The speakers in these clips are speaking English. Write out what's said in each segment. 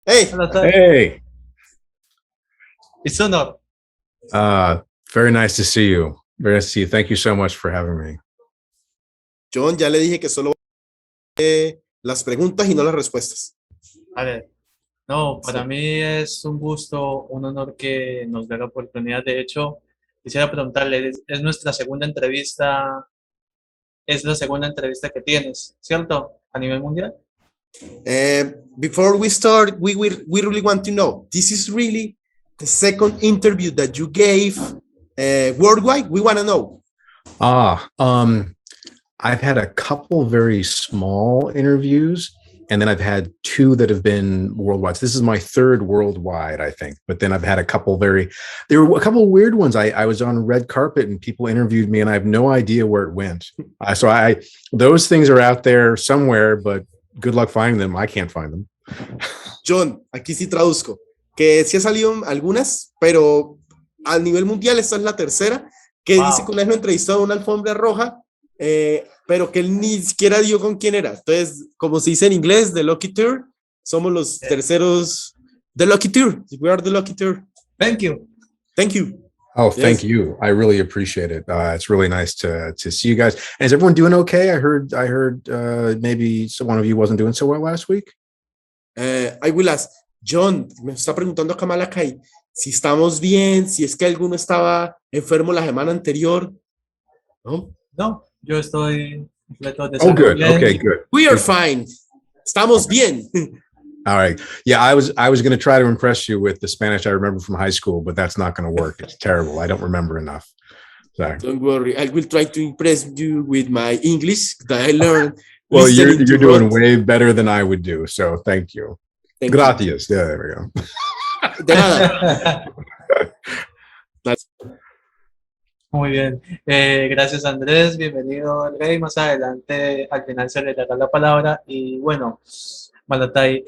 Hey, Hey, It's honor. very nice to see you. Very nice to see you. Thank you so much for having me. John, ya le dije que solo las preguntas y no las respuestas. Vale. No, para Sí. mí es un gusto, un honor que nos dé la oportunidad. De hecho, quisiera preguntarle, es nuestra segunda entrevista, es la segunda entrevista que tienes, ¿cierto? A nivel mundial. Before we start, we really want to know, this is really the second interview that you gave worldwide? We want to know. I've had a couple very small interviews, and then I've had two that have been worldwide. So this is my third worldwide, I think. But then I've had a couple there were a couple of weird ones. I was on red carpet and people interviewed me, and I have no idea where it went. Those things are out there somewhere, but good luck finding them. I can't find them. John, aquí sí traduzco, que sí ha salido algunas, pero a nivel mundial esta es la tercera, que dice que una vez lo entrevistó en una alfombra roja, pero que él ni siquiera dio con quién era. Entonces, como se dice en inglés, The Lucky Tour, somos los terceros, The Lucky Tour, we are the Lucky Tour. Thank you. Thank you. Oh, thank you. I really appreciate it. It's really nice to see you guys. And is everyone doing okay? I heard maybe one of you wasn't doing so well last week. I will ask, John, me está preguntando acá Malachi, si estamos bien, si es que alguno estaba enfermo la semana anterior. ¿No? No, yo estoy completo de Oh, good. bien. Okay, good. We are fine. Estamos bien. All right. Yeah, I was going to try to impress you with the Spanish I remember from high school, but that's not going to work. It's terrible. I don't remember enough. Sorry. Don't worry. I will try to impress you with my English that I learned. Well, you're doing way better than I would do. So thank you. Gracias. Yeah, there we go. De nada. Muy bien. Gracias, Andrés. Bienvenido, Rey. Más adelante, al final se le dará la palabra. Y bueno, Malatai,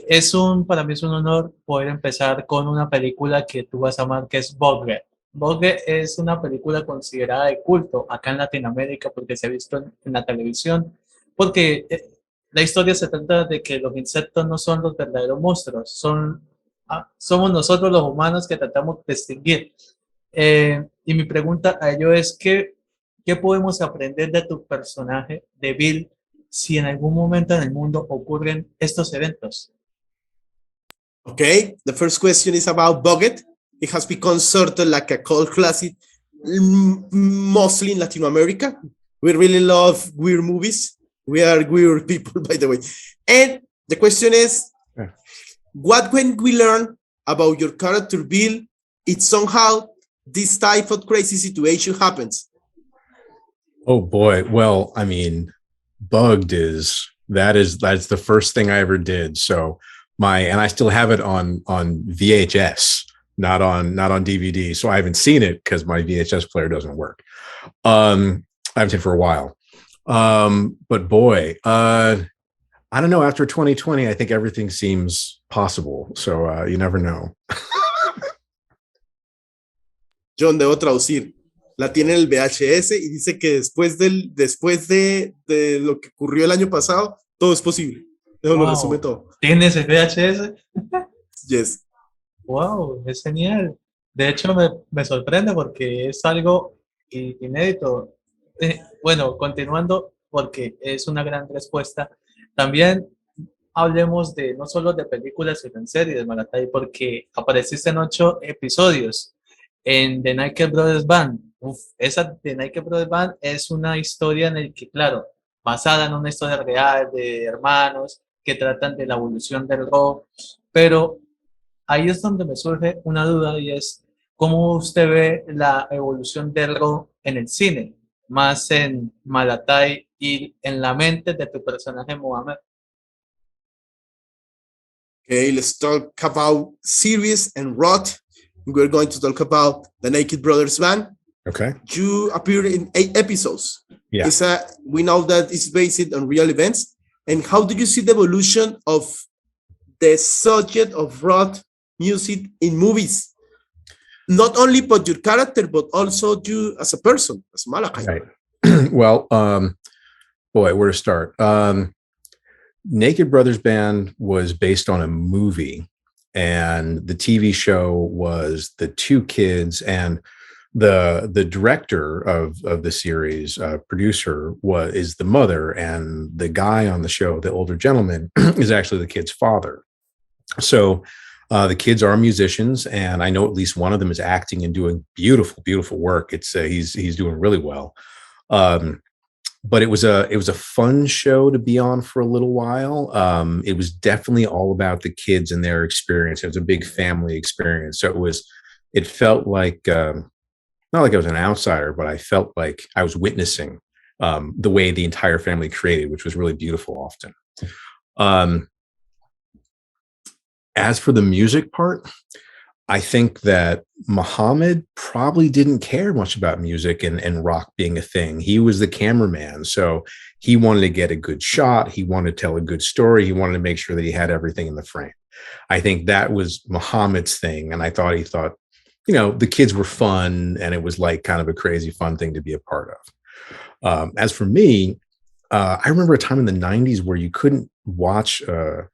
para mí es un honor poder empezar con una película que tú vas a amar, que es Bugge. Bugge es una película considerada de culto acá en Latinoamérica porque se ha visto en la televisión, porque la historia se trata de que los insectos no son los verdaderos monstruos, somos nosotros los humanos que tratamos de extinguir. Y mi pregunta a ello es, ¿qué podemos aprender de tu personaje, de Bill, si en algún momento en el mundo ocurren estos eventos? Okay, the first question is about Bucket. It has become sort of like a cult classic, mostly in Latin America. We really love weird movies. We are weird people, by the way. And the question is, what can we learn about your character, Bill, if somehow this type of crazy situation happens? Oh boy. Well, I mean, that's the first thing I ever did. So and I still have it on VHS, not on DVD. So I haven't seen it because my VHS player doesn't work. I haven't seen it for a while. But boy, I don't know. After 2020, I think everything seems possible. So you never know. John, debo traducir. La tiene en el VHS y dice que después de lo que ocurrió el año pasado, todo es posible. Eso lo resume todo. ¿Tienes el VHS? Yes. Wow, es genial. De hecho, me sorprende porque es algo inédito. Bueno, continuando, porque es una gran respuesta. También hablemos no solo de películas, sino en series, Malatai, porque apareciste en 8 episodios en The Naked Brothers Band. Esa The Naked Brothers Band es una historia en el que, claro, basada en una historia real de hermanos que tratan de la evolución del rock, pero ahí es donde me surge una duda y es cómo usted ve la evolución del rock en el cine, más en Malatai y en la mente de tu personaje Mohamed. Okay, let's talk about series and rock. We're going to talk about the Naked Brothers Band. Okay. You appeared in 8 episodes. Yeah. We know that it's based on real events. And how do you see the evolution of the subject of rock music in movies? Not only about your character, but also you as a person, as Malachi. Right. Well, boy, where to start? Naked Brothers Band was based on a movie and the TV show was the two kids, and the director of the series, producer, is the mother, and the guy on the show, the older gentleman, is actually the kid's father. So the kids are musicians, and I know at least one of them is acting and doing beautiful work. It's he's doing really well. But it was a fun show to be on for a little while. It was definitely all about the kids and their experience. It was a big family experience. So it felt like, not like I was an outsider, but I felt like I was witnessing the way the entire family created, which was really beautiful often. As for the music part, I think that Muhammad probably didn't care much about music and rock being a thing. He was the cameraman, so he wanted to get a good shot. He wanted to tell a good story. He wanted to make sure that he had everything in the frame. I think that was Muhammad's thing, and he thought, the kids were fun, and it was like kind of a crazy fun thing to be a part of. As for me, I remember a time in the 90s where you couldn't watch a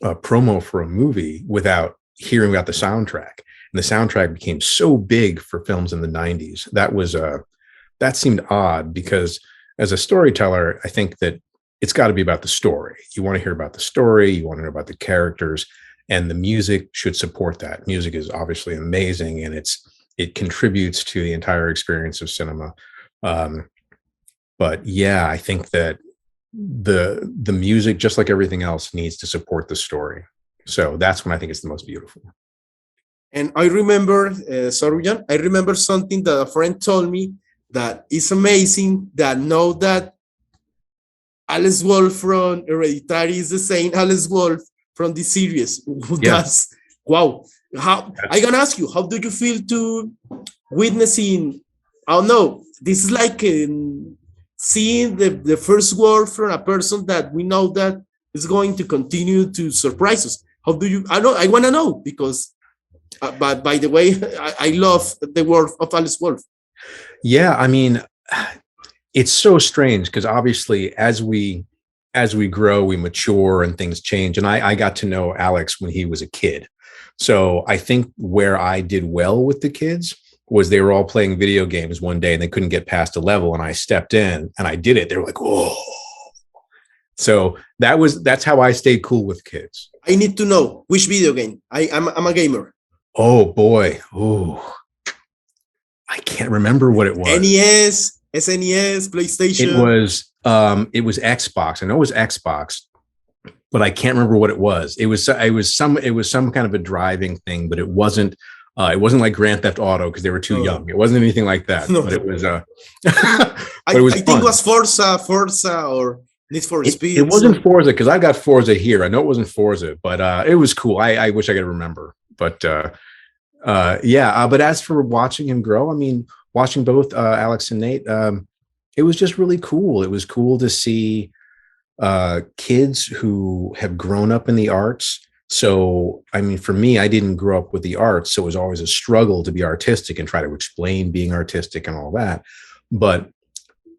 promo for a movie without hearing about the soundtrack, and the soundtrack became so big for films in the 90s. That seemed odd, because as a storyteller, I think that it's got to be about the story. You want to hear about the story, you want to know about the characters, and the music should support that. Music is obviously amazing, and it contributes to the entire experience of cinema. But yeah, I think that the music, just like everything else, needs to support the story. So that's when I think it's the most beautiful. And I remember, sorry, John, I remember something that a friend told me that is amazing, that know that Alex Wolff from Hereditary is the same Alex Wolff from the series. Yeah. That's, wow. I gonna ask you, how do you feel to witnessing, I don't know, this is like seeing the first word from a person that we know that is going to continue to surprise us. How do you, I want to know, because, but by the way, I love the work of Alex Wolff. Yeah, I mean, it's so strange, because obviously as we grow, we mature and things change. And I got to know Alex when he was a kid. So I think where I did well with the kids was they were all playing video games one day and they couldn't get past a level, and I stepped in and I did it. They were like, whoa. So that's how I stayed cool with kids. I need to know which video game. I'm a gamer. Oh boy. Oh, I can't remember what it was. NES, SNES, PlayStation. It was Xbox. I know it was Xbox, but I can't remember what it was. It was some kind of a driving thing, but it wasn't like Grand Theft Auto, because they were too young. It wasn't anything like that. No. But it was I think it was Forza or Need for Speed. It wasn't Forza, because I got Forza here. I know it wasn't Forza, but it was cool. I wish I could remember. But but as for watching him grow, I mean, watching both Alex and Nate, it was just really cool. It was cool to see kids who have grown up in the arts. So, I mean, for me, I didn't grow up with the arts, so it was always a struggle to be artistic and try to explain being artistic and all that. But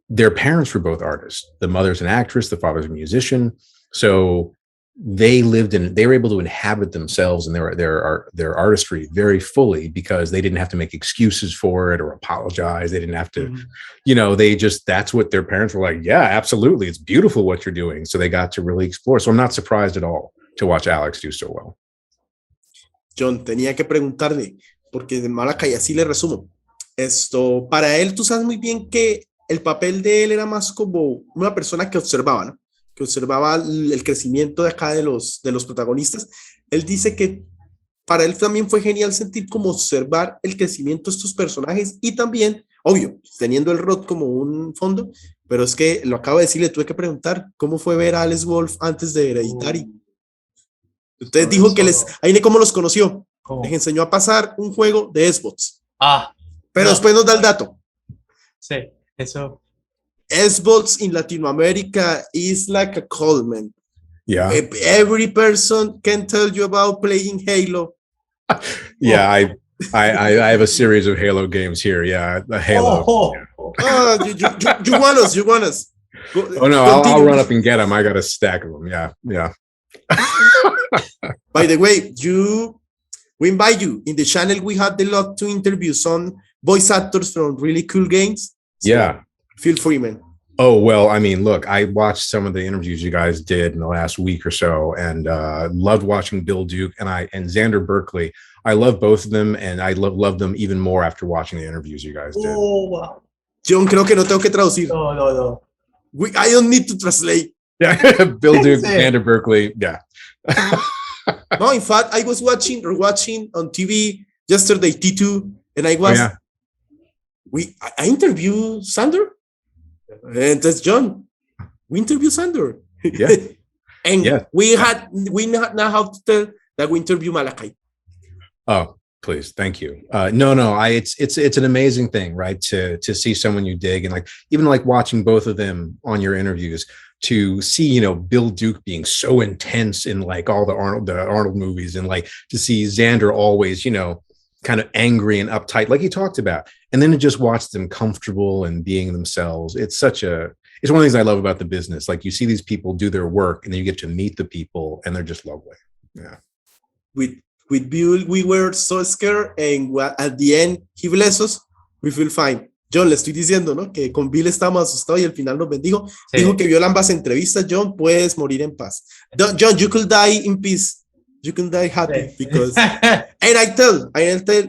their parents were both artists. The mother's an actress, the father's a musician. So they were able to inhabit themselves and their artistry very fully, because they didn't have to make excuses for it or apologize. They didn't have to, that's what their parents were like. Yeah, absolutely. It's beautiful what you're doing. So they got to really explore. So I'm not surprised at all to watch Alex do so well. John, tenía que preguntarle, porque de Malachi, así le resumo. Para él, tú sabes muy bien que el papel de él era más como una persona que observaba, ¿no? Que observaba el crecimiento de acá de los protagonistas. Él dice que para él también fue genial sentir como observar el crecimiento de estos personajes, y también, obvio, teniendo el rock como un fondo, pero es que lo acabo de decir, le tuve que preguntar cómo fue ver a Alex Wolff antes de Hereditary. Usted dijo que ahí cómo los conoció. ¿Cómo? Les enseñó a pasar un juego de Xbox. Pero después nos da el dato. Sí, eso. Xbox in Latinoamérica is like a cult, man. Yeah. Every person can tell you about playing Halo. Yeah, I have a series of Halo games here. Yeah, the Halo. You want us. Oh no, I'll run up and get them. I got a stack of them. Yeah. By the way, we invite you in the channel. We had a lot to interview some voice actors from really cool games. So yeah. Feel free, man. Oh, well, I mean, look, I watched some of the interviews you guys did in the last week or so, and loved watching Bill Duke and Xander Berkeley. I love both of them, and I love them even more after watching the interviews you guys did. Oh, wow. John, creo que no tengo que traducir. No. I don't need to translate. Yeah, Bill Duke, Xander Berkeley, yeah. No, in fact, I was watching on TV yesterday, T2, and I was, I interviewed Sander, and that's John. We interviewed Sander. Yeah. And we now have to tell that we interview Malachi. Oh, please, thank you. No, it's an amazing thing, right? To see someone you dig, and even watching both of them on your interviews, to see, Bill Duke being so intense in all the Arnold movies, and to see Xander always, kind of angry and uptight, like he talked about, and then to just watch them comfortable and being themselves. It's one of the things I love about the business. You see these people do their work, and then you get to meet the people, and they're just lovely. Yeah. With Bill, we were so scared, and at the end, he blessed us. We feel fine. John, le estoy diciendo, ¿no? Que con Bill estábamos asustados y al final nos bendijo. Sí. Dijo que vio ambas entrevistas. John, puedes morir en paz. John, you could die in peace. You can die happy because. And I tell,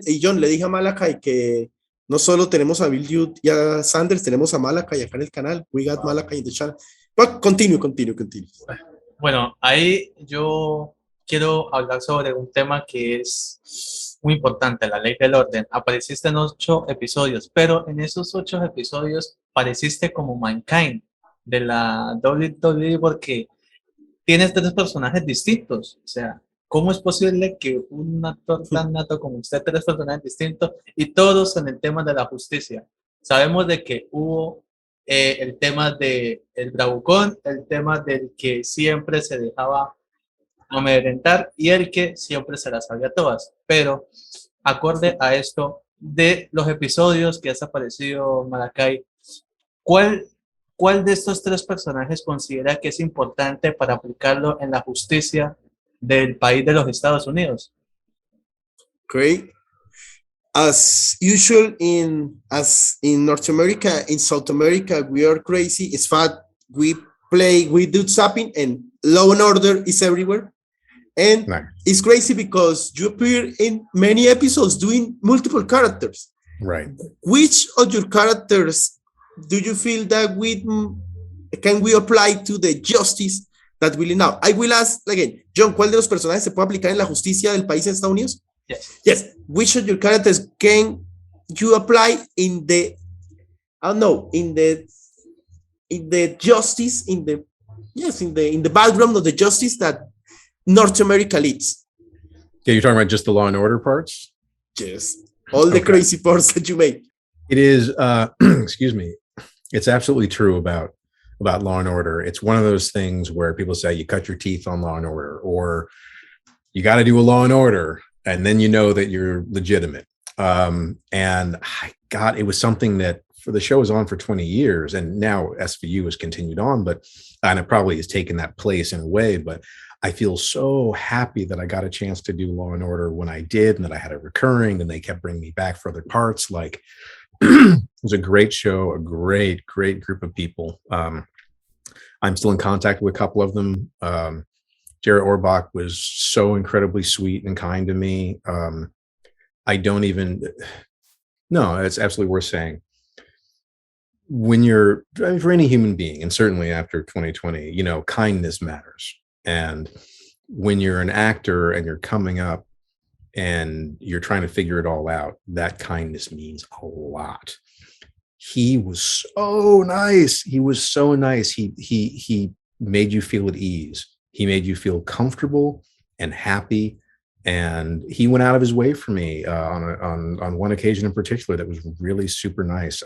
y John, le dije a Malachi que no solo tenemos a Bill Duke y a Sanders, tenemos a Malachi acá en el canal. We got Malachi in the channel. But continue. Bueno, ahí yo quiero hablar sobre un tema que es muy importante, la ley del orden. Apareciste en 8 episodios, pero en esos 8 episodios pareciste como Mankind de la WWE, porque tienes 3 personajes distintos. O sea, ¿cómo es posible que un actor tan nato como usted, 3 personajes distintos y todos en el tema de la justicia? Sabemos de que hubo el tema del bravucón, el tema del que siempre se dejaba amedrentar y el que siempre se las sabía todas. Pero acorde a esto, de los episodios que has aparecido, Malachi, ¿cuál de estos 3 personajes considera que es importante para aplicarlo en la justicia del país de los Estados Unidos? Great. As usual, in North America, in South America, we are crazy. It's fat. We do zapping, and Law and Order is everywhere. And it's crazy because you appear in many episodes doing multiple characters. Right. Which of your characters do you feel that can we apply to the justice that we live now? I will ask again, John, ¿cuál de los personajes se puede aplicar en la justicia del país en Estados Unidos? Yes. Which of your characters can you apply in the justice, in the background of the justice that North America leads? Yeah, you're talking about just the Law and Order parts? Yes. All the crazy parts that you made. It is, excuse me, it's absolutely true about Law and Order. It's one of those things where people say you cut your teeth on Law and Order, or you got to do a Law and Order, and then you know that you're legitimate. And it was something that the show was on for 20 years, and now SVU has continued on, and it probably has taken that place in a way, but I feel so happy that I got a chance to do Law and Order when I did, and that I had a recurring, and they kept bringing me back for other parts. It was a great show, a great group of people. I'm still in contact with a couple of them. Jared Orbach was so incredibly sweet and kind to me. It's absolutely worth saying. For any human being, and certainly after 2020, kindness matters. And when you're an actor and you're coming up and you're trying to figure it all out, that kindness means a lot. He was so nice. He made you feel at ease. He made you feel comfortable and happy. And he went out of his way for me on one occasion in particular that was really super nice.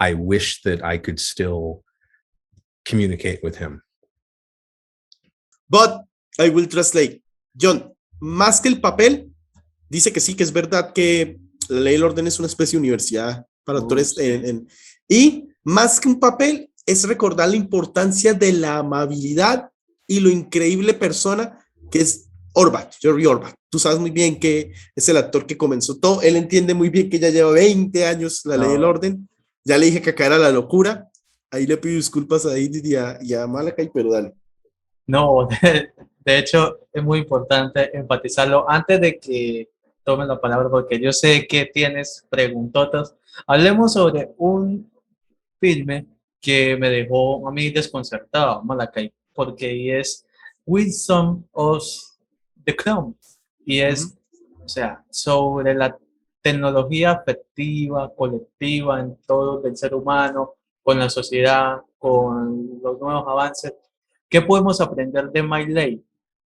I wish that I could still communicate with him. But I will translate. John, más que el papel, dice que sí, que es verdad que la ley del orden es una especie de universidad para actores. Y más que un papel, es recordar la importancia de la amabilidad y lo increíble persona que es Jerry Orbach. Tú sabes muy bien que es el actor que comenzó todo. Él entiende muy bien que ya lleva 20 años la ley del orden. Ya le dije que acá era la locura. Ahí le pido disculpas a Edith y a Malachi, pero dale. No, de hecho es muy importante enfatizarlo antes de que tomen la palabra porque yo sé que tienes preguntotas. Hablemos sobre un filme que me dejó a mí desconcertado, Malachi, porque es Wisdom of the Crown y es, o sea, sobre la tecnología afectiva, colectiva en todo del ser humano, con la sociedad, con los nuevos avances. ¿Qué podemos aprender de My Lake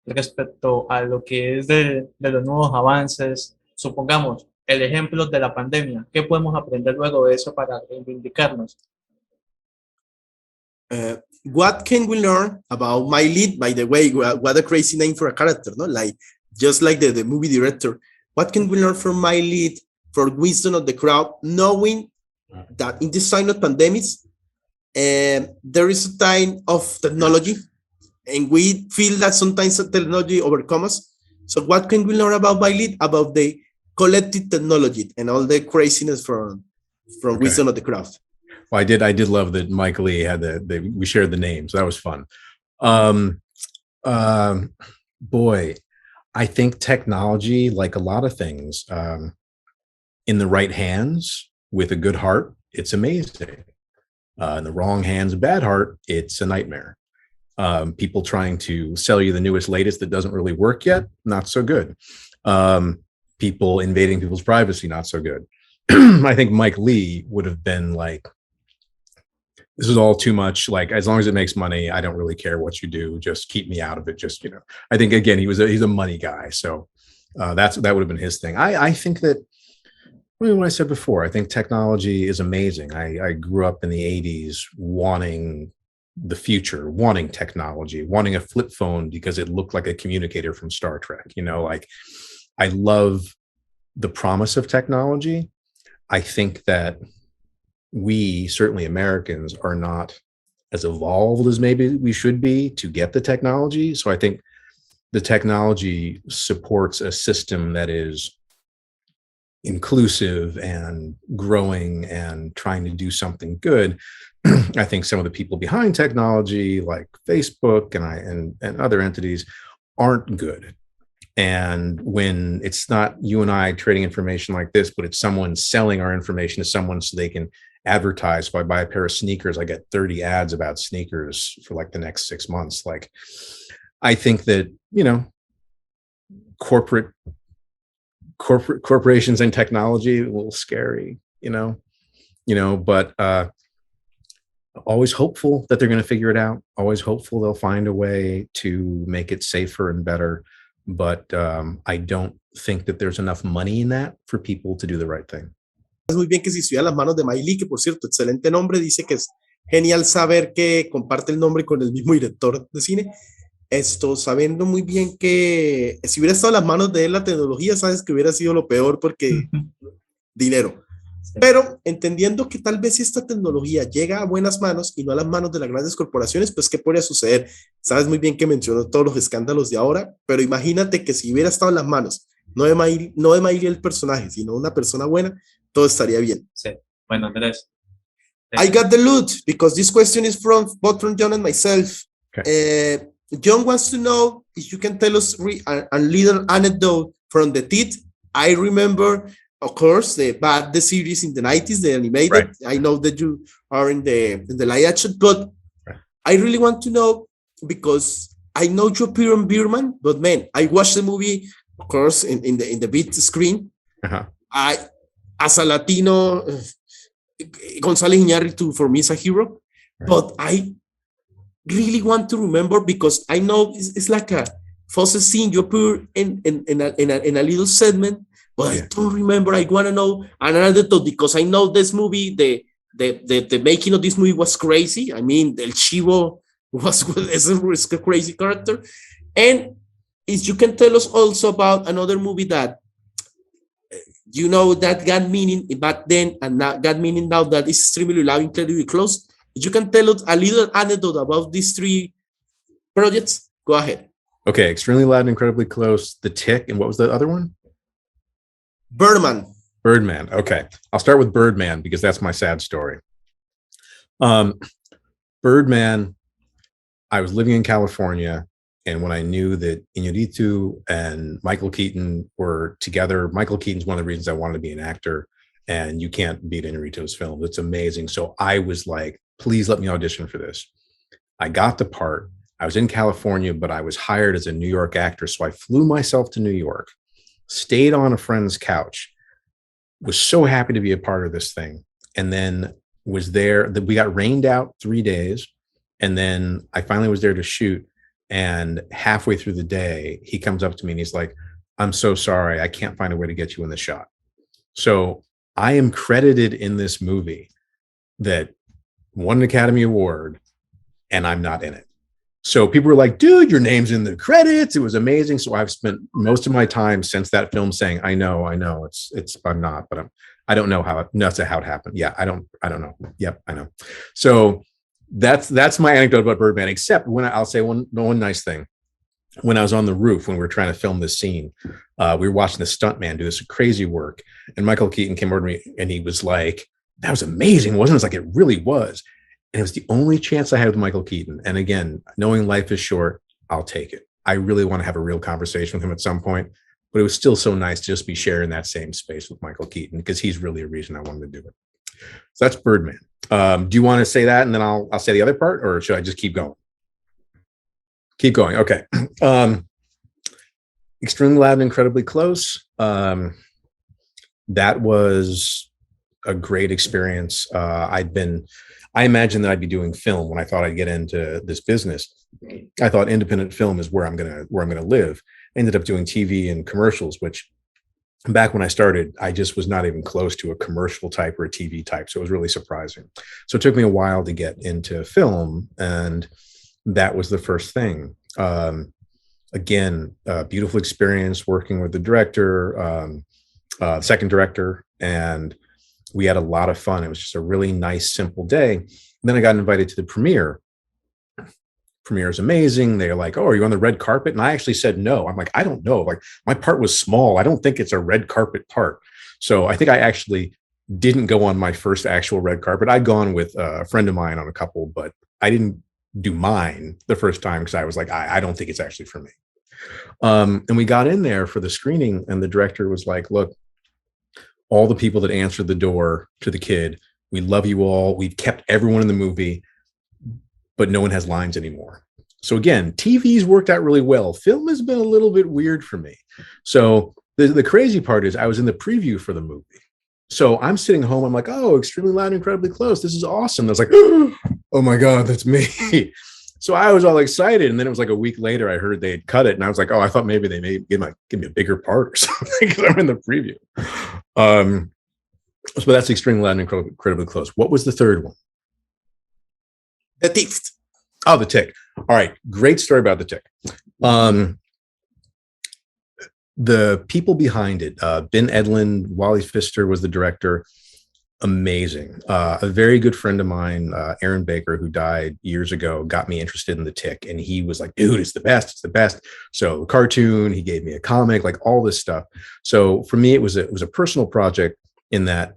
respecto a lo que es de los nuevos avances? Supongamos el ejemplo de la pandemia. ¿Qué podemos aprender luego de eso para reivindicarnos? What can we learn about My Lead? By the way, what a crazy name for a character, no? Like just like the movie director. What can we learn from My Lead for wisdom of the crowd, knowing that in this time of pandemics, there is a time of technology, and we feel that sometimes technology overcomes us. So what can we learn about My Lead? About the collective technology and all the craziness from wisdom of the crowd. Well, I did love that Mike Lee had we shared the names. That was fun. Boy, I think technology, like a lot of things, in the right hands with a good heart, it's amazing. In the wrong hands, a bad heart, it's a nightmare. People trying to sell you the newest, latest that doesn't really work yet, not so good. People invading people's privacy, not so good. I think Mike Lee would have been like, this is all too much. Like, as long as it makes money, I don't really care what you do. Just keep me out of it. Just, I think, again, he's a money guy. So that would have been his thing. I think that, what I said before, I think technology is amazing. I grew up in the 80s wanting the future, wanting technology, wanting a flip phone because it looked like a communicator from Star Trek. Like, I love the promise of technology. I think that we, certainly Americans, are not as evolved as maybe we should be to get the technology. So I think the technology supports a system that is inclusive and growing and trying to do something good. I think some of the people behind technology, like Facebook and other entities, aren't good. And when it's not you and I trading information like this, but it's someone selling our information to someone so they can advertise. If I buy a pair of sneakers, I get 30 ads about sneakers for like the next 6 months. Like, I think that, corporations and technology, a little scary, but always hopeful that they're going to figure it out. Always hopeful they'll find a way to make it safer and better. But I don't think that there's enough money in that for people to do the right thing. Es muy bien que si estuviera en las manos de Miley, que por cierto, excelente nombre, dice que es genial saber que comparte el nombre con el mismo director de cine. Sabiendo muy bien que si hubiera estado en las manos de él la tecnología, sabes que hubiera sido lo peor porque dinero. Sí. Pero entendiendo que tal vez si esta tecnología llega a buenas manos y no a las manos de las grandes corporaciones, pues ¿qué podría suceder? Sabes muy bien que mencionó todos los escándalos de ahora, pero imagínate que si hubiera estado en las manos, no de Miley el personaje, sino una persona buena, todo estaría bien. Sí. Bueno, Andrés. I got the loot because this question is both from John and myself. Okay. John wants to know if you can tell us a little anecdote from the teeth. I remember, of course, the series in the 90s, the animated. Right. I know that you are in the live action, but right. I really want to know because I know you appear on Birdman, but man, I watched the movie, of course, in the big screen. Uh-huh. As a Latino, González Iñárritu for me is a hero, right. But I really want to remember because I know it's like a fossil scene. You appear in a little segment, but yeah. I don't remember. I want to know another thought because I know this movie, the making of this movie was crazy. I mean, El Chivo is a crazy character. And if you can tell us also about another movie that that got meaning back then and not got meaning now that is extremely loud, incredibly close. You can tell us a little anecdote about these three projects, go ahead. Okay, Extremely Loud and Incredibly Close, The Tick, and what was the other one? Birdman. Birdman. Okay, I'll start with Birdman because that's my sad story. Birdman, I was living in California, and when I knew that Iñárritu and Michael Keaton were together, Michael Keaton's one of the reasons I wanted to be an actor, and you can't beat Iñárritu's film. It's amazing. So I was like, please let me audition for this. I got the part. I was in California, but I was hired as a New York actor. So I flew myself to New York, stayed on a friend's couch, was so happy to be a part of this thing. And then was there, we got rained out 3 days. And then I finally was there to shoot. And halfway through the day, he comes up to me and he's like, I'm so sorry. I can't find a way to get you in the shot. So I am credited in this movie that won an Academy Award and I'm not in it. So people were like, dude, your name's in the credits. It was amazing. So I've spent most of my time since that film saying, I know, I'm not, but I don't know how it happened. Yeah, I don't know. Yep, I know. So that's my anecdote about Birdman, except when I'll say one nice thing. When I was on the roof, when we were trying to film this scene, we were watching the stuntman do this crazy work. And Michael Keaton came over to me and he was like, that was amazing, wasn't it? It's like, it really was. And it was the only chance I had with Michael Keaton. And again, knowing life is short, I'll take it. I really want to have a real conversation with him at some point, but it was still so nice to just be sharing that same space with Michael Keaton because he's really a reason I wanted to do it. So that's Birdman. Do you want to say that and then I'll say the other part, or should I just keep going? Keep going. Okay. Extremely Loud and Incredibly Close. That was a great experience. I imagined that I'd be doing film when I thought I'd get into this business. I thought independent film is where I'm gonna live. I ended up doing TV and commercials, which back when I started, I just was not even close to a commercial type or a TV type. So it was really surprising. So it took me a while to get into film, and that was the first thing. Again, beautiful experience working with the director, second director, and we had a lot of fun. It was just a really nice, simple day. And then I got invited to the premiere. Premiere is amazing. They're like, oh, are you on the red carpet? And I actually said no. I'm like, I don't know. Like, my part was small. I don't think it's a red carpet part. So I think I actually didn't go on my first actual red carpet. I'd gone with a friend of mine on a couple, but I didn't do mine the first time because I was like, I don't think it's actually for me. And we got in there for the screening, and the director was like, look, all the people that answered the door to the kid, we love you all. We've kept everyone in the movie, but no one has lines anymore. So again, TV's worked out really well. Film has been a little bit weird for me. So the crazy part is I was in the preview for the movie. So I'm sitting home. I'm like, oh, Extremely Loud and Incredibly Close. This is awesome. I was like, oh my God, that's me. So I was all excited. And then it was like a week later, I heard they had cut it. And I was like, oh, I thought maybe they may give me a bigger part or something because I'm in the preview. So that's Extremely Loud and Incredibly Close. What was the third one? The Tick. Oh, The Tick. All right. Great story about The Tick. The people behind it, Ben Edlund, Wally Pfister was the director. Amazing. A very good friend of mine, Aaron Baker, who died years ago, got me interested in The Tick. And he was like, dude, it's the best. It's the best. So the cartoon, he gave me a comic, like all this stuff. So for me, it was a personal project in that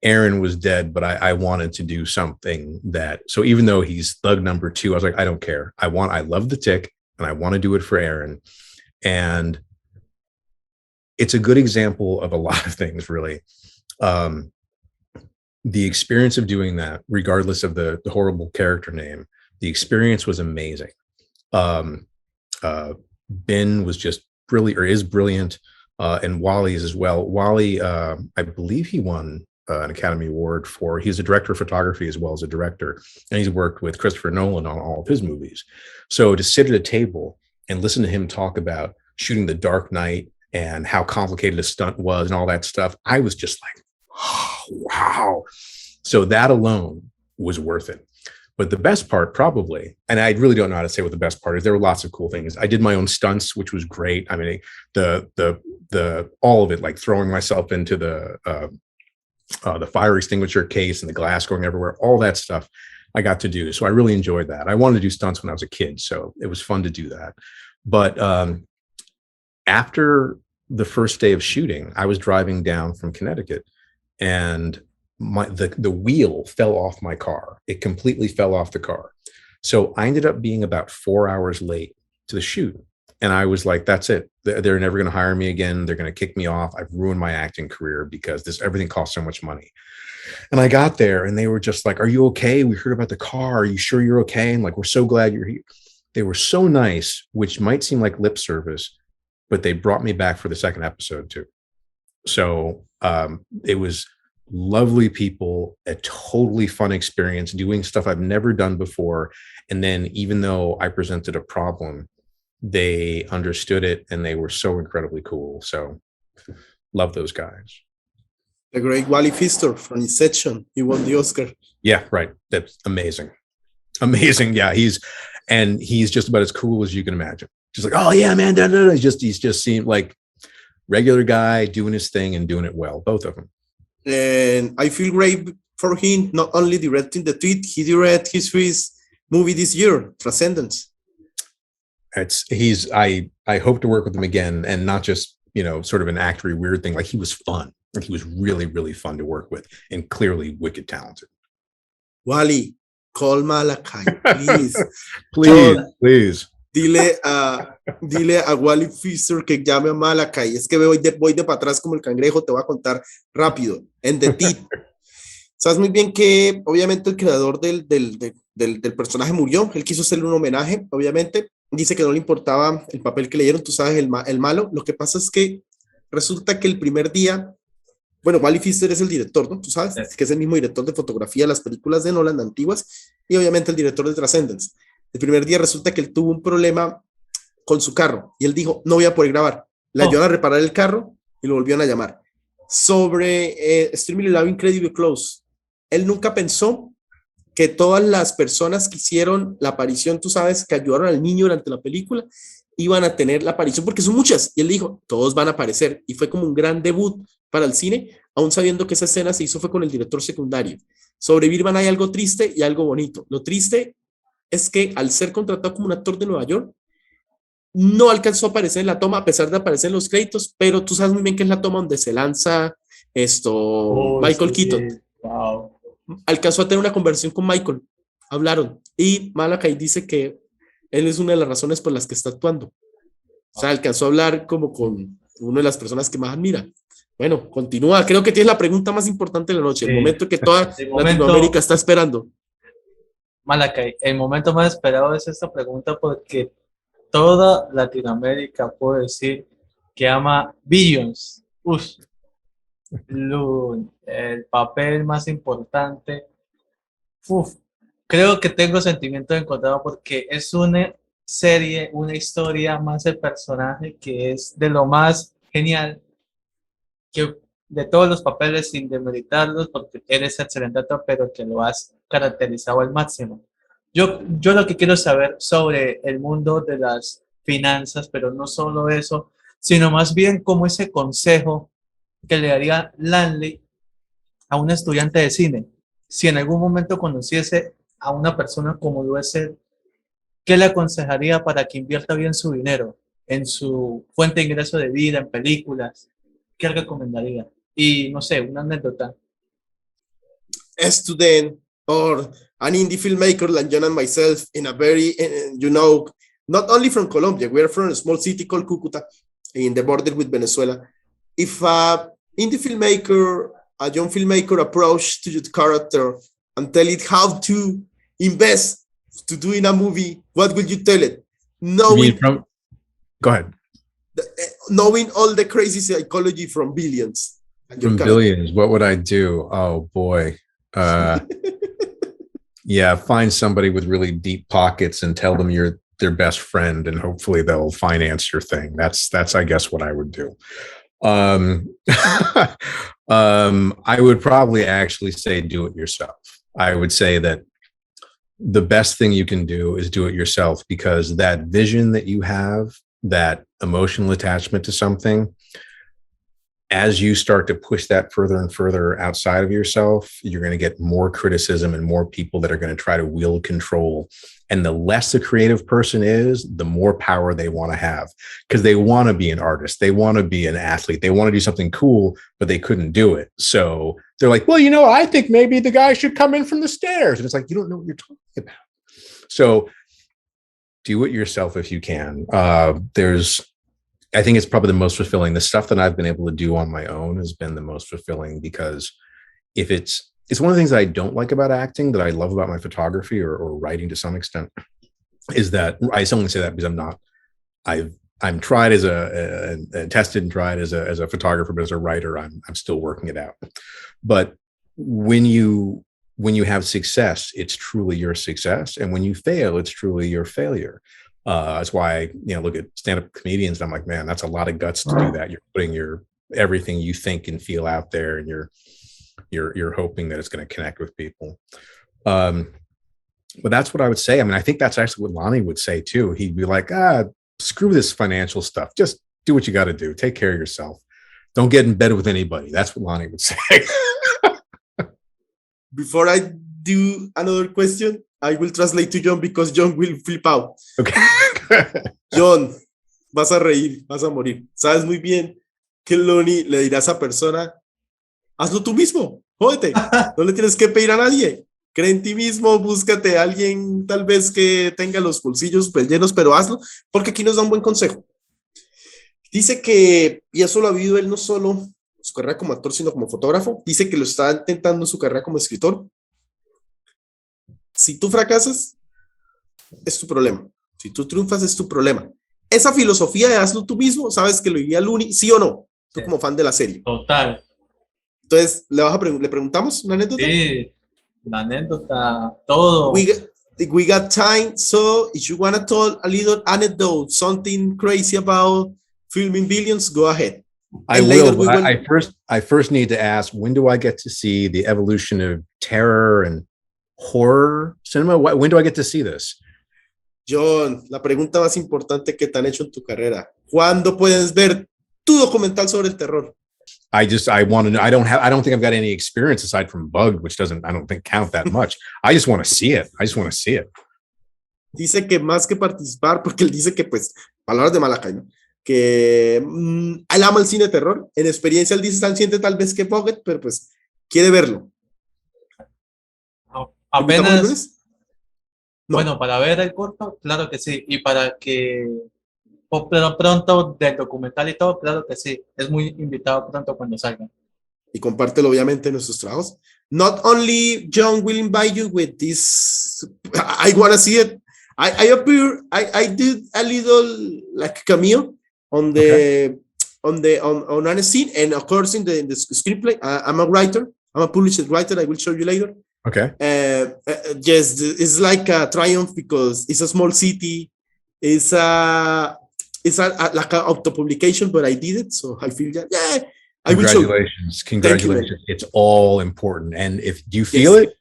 Aaron was dead, but I wanted to do something that, so even though he's thug number 2, I was like, I don't care. I love The Tick and I want to do it for Aaron. And it's a good example of a lot of things, really. The experience of doing that, regardless of the horrible character name, the experience was amazing. Ben was just brilliant, or is brilliant, and Wally's as well. Wally, I believe he won an Academy Award he's a director of photography as well as a director, and he's worked with Christopher Nolan on all of his movies. So to sit at a table and listen to him talk about shooting The Dark Knight and how complicated a stunt was and all that stuff, I was just like, oh, wow. So that alone was worth it. But the best part probably, and I really don't know how to say what the best part is, there were lots of cool things. I did my own stunts, which was great. I mean, the all of it, like throwing myself into the fire extinguisher case and the glass going everywhere, all that stuff. I got to do. So I really enjoyed that. I wanted to do stunts when I was a kid, so it was fun to do that. But after the first day of shooting, I was driving down from Connecticut, and the wheel fell off my car. It completely fell off the car. So I ended up being about 4 hours late to the shoot. And I was like, that's it. They're never going to hire me again. They're going to kick me off. I've ruined my acting career because everything costs so much money. And I got there and they were just like, are you okay? We heard about the car. Are you sure you're okay? And like, we're so glad you're here. They were so nice, which might seem like lip service, but they brought me back for the second episode too. So it was lovely people, a totally fun experience, doing stuff I've never done before. And then even though I presented a problem, they understood it and they were so incredibly cool. So love those guys. The great Wally Pfister from Inception. He won the Oscar. Yeah, right. That's amazing. Amazing. Yeah, he's just about as cool as you can imagine. Just like, oh yeah, man. He's just seemed like regular guy doing his thing and doing it well. Both of them. And I feel great for him, not only directing the tweet, he directed his first movie this year, Transcendence. I hope to work with him again, and not just, sort of an actory weird thing. Like, he was fun. Like, he was really, really fun to work with, and clearly wicked talented. Wally, call Malachi, please. Please. Dile a Wally Pfister que llame a Malachi. Es que voy de para atrás como el cangrejo, te voy a contar rápido. En The Teeth. Sabes muy bien que obviamente el creador del personaje murió. Él quiso hacerle un homenaje, obviamente. Dice que no le importaba el papel que le dieron, tú sabes, el malo. Lo que pasa es que resulta que el primer día, bueno, Wally Pfister es el director, ¿no? Tú sabes, que es el mismo director de fotografía de las películas de Nolan antiguas y obviamente el director de Transcendence. El primer día resulta que él tuvo un problema con su carro y él dijo, no voy a poder grabar. Le ayudaron a reparar el carro y lo volvieron a llamar. Sobre Extremely Love Incredibly Close, él nunca pensó que todas las personas que hicieron la aparición, tú sabes, que ayudaron al niño durante la película, iban a tener la aparición, porque son muchas, y él dijo, todos van a aparecer, y fue como un gran debut para el cine, aún sabiendo que esa escena se hizo fue con el director secundario. Sobre Birdman hay algo triste y algo bonito. Lo triste es que al ser contratado como un actor de Nueva York, no alcanzó a aparecer en la toma, a pesar de aparecer en los créditos, pero tú sabes muy bien que es la toma donde se lanza Michael Keaton. Wow. Alcanzó a tener una conversación con Michael, hablaron, y Malachi dice que él es una de las razones por las que está actuando. O sea, alcanzó a hablar como con una de las personas que más admira. Bueno, continúa. Creo que tienes la pregunta más importante de la noche, el momento que toda Latinoamérica está esperando. Malachi, el momento más esperado es esta pregunta porque toda Latinoamérica puede decir que ama Billions. El papel más importante. Creo que tengo sentimientos encontrados porque es una serie, una historia más de personaje que es de lo más genial que de todos los papeles, sin demeritarlos porque eres excelente actor, pero que lo has caracterizado al máximo. Yo lo que quiero saber sobre el mundo de las finanzas, pero no solo eso, sino más bien como ese consejo que le daría Lanley a un estudiante de cine. Si en algún momento conociese a una persona como lo es él, ¿qué le aconsejaría para que invierta bien su dinero en su fuente de ingreso de vida, en películas? ¿Qué recomendaría? Y no sé, una anécdota. A student or an indie filmmaker like John and myself in a very, not only from Colombia, we are from a small city called Cúcuta in the border with Venezuela. If a indie filmmaker, a young filmmaker approach to your character and tell it how to invest to do in a movie, what would you tell it? Go ahead. Knowing all the crazy psychology from Billions. From Billions, what would I do? Oh boy. Yeah, find somebody with really deep pockets and tell them you're their best friend, and hopefully they'll finance your thing. That's I guess what I would do. I would probably actually say do it yourself. I would say that the best thing you can do is do it yourself, because that vision that you have, that emotional attachment to something, as you start to push that further and further outside of yourself, you're going to get more criticism and more people that are going to try to wield control. And the less a creative person is, the more power they want to have, because they want to be an artist. They want to be an athlete. They want to do something cool, but they couldn't do it. So they're like, well, I think maybe the guy should come in from the stairs. And it's like, you don't know what you're talking about. So do it yourself if you can. I think it's probably the most fulfilling. The stuff that I've been able to do on my own has been the most fulfilling, because if it's one of the things that I don't like about acting that I love about my photography or writing to some extent, is that I only say that because I'm tried as tested and tried as a photographer, but as a writer, I'm still working it out. But when you have success, it's truly your success. And when you fail, it's truly your failure. That's why I look at stand-up comedians and I'm like, man, that's a lot of guts to do that. You're putting everything you think and feel out there, and you're hoping that it's going to connect with people. But that's what I would say. I mean, I think that's actually what Lonnie would say too. He'd be like, screw this financial stuff. Just do what you got to do. Take care of yourself. Don't get in bed with anybody. That's what Lonnie would say. Before I do another question, I will translate to John because John will flip out. Okay. John, vas a reír, vas a morir. Sabes muy bien que Lonnie le dirá a esa persona, hazlo tú mismo, jódete, no le tienes que pedir a nadie. Cree en ti mismo, búscate a alguien tal vez que tenga los bolsillos pues llenos, pero hazlo, porque aquí nos da un buen consejo. Dice que, y eso lo ha vivido él no solo en su carrera como actor, sino como fotógrafo, dice que lo está intentando en su carrera como escritor. Si tú fracasas, es tu problema. Si tú triunfas, es tu problema. Esa filosofía de hazlo tú mismo, sabes que lo diría Lonnie, ¿sí o no? Tú como fan de la serie. Total. Entonces, ¿le preguntamos una anécdota? Sí, la anécdota, todo. We got time, so if you want to tell a little anecdote, something crazy about filming Billions, go ahead. I will, but I first need to ask, when do I get to see the evolution of terror and horror cinema? When do I get to see this? John, la pregunta más importante que te han hecho en tu carrera. ¿Cuándo puedes ver tu documental sobre el terror? I want to know. I don't think I've got any experience aside from Bugged, which I don't think count that much. I just want to see it. Dice que más que participar, porque él dice que, pues, palabras de Malachi, ¿no? Que él ama el cine de terror. En experiencia, él dice tan siente tal vez que Bugged, pero pues quiere verlo. Apenas. No. Bueno, para ver el corto, claro que sí. Y para que pronto del documental y todo, claro que sí. Es muy invitado pronto cuando salga. Y compártelo obviamente en nuestros trabajos. Not only John will invite you with this, I want to see it. I did a little like cameo on the on a scene, and of course in the screenplay. I'm a writer. I'm a published writer. I will show you later. Okay. Yes, it's like a triumph because it's a small city. It's like an auto publication, but I did it, so I feel that I will show you. Congratulations! It's all important, and if you feel it,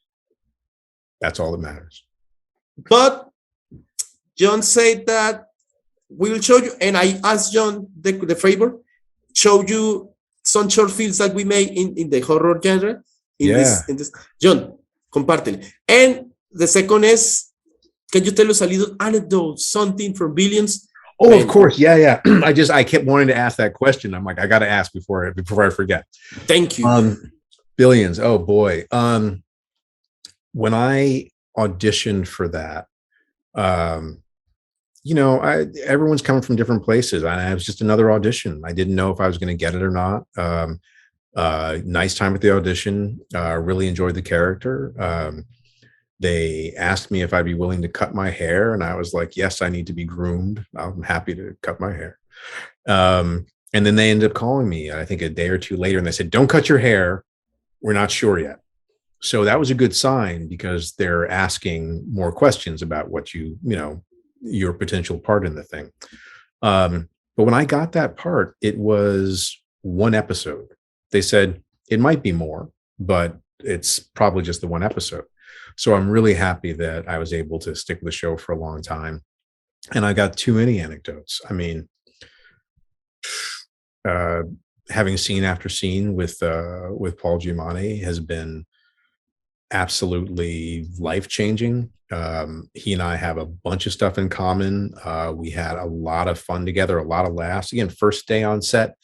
that's all that matters. But John said that we will show you, and I asked John the favor, show you some short films that we made in the horror genre. In this, John, compártelo. And the second is, can you tell us a little anecdote, something from Billions? Oh, of course. Yeah. I kept wanting to ask that question. I'm like, I got to ask before I forget. Thank you. Billions. Oh boy. When I auditioned for that, everyone's coming from different places. It was just another audition. I didn't know if I was going to get it or not. Nice time at the audition. Really enjoyed the character. They asked me if I'd be willing to cut my hair, and I was like, yes, I need to be groomed. I'm happy to cut my hair. And then they ended up calling me, I think a day or two later, and they said, don't cut your hair. We're not sure yet. So that was a good sign, because they're asking more questions about what your potential part in the thing. But when I got that part, it was one episode. They said it might be more, but it's probably just the one episode. So I'm really happy that I was able to stick with the show for a long time. And I got too many anecdotes. I mean, having scene after scene with Paul Giamatti has been absolutely life-changing. He and I have a bunch of stuff in common. We had a lot of fun together, a lot of laughs. Again, first day on set,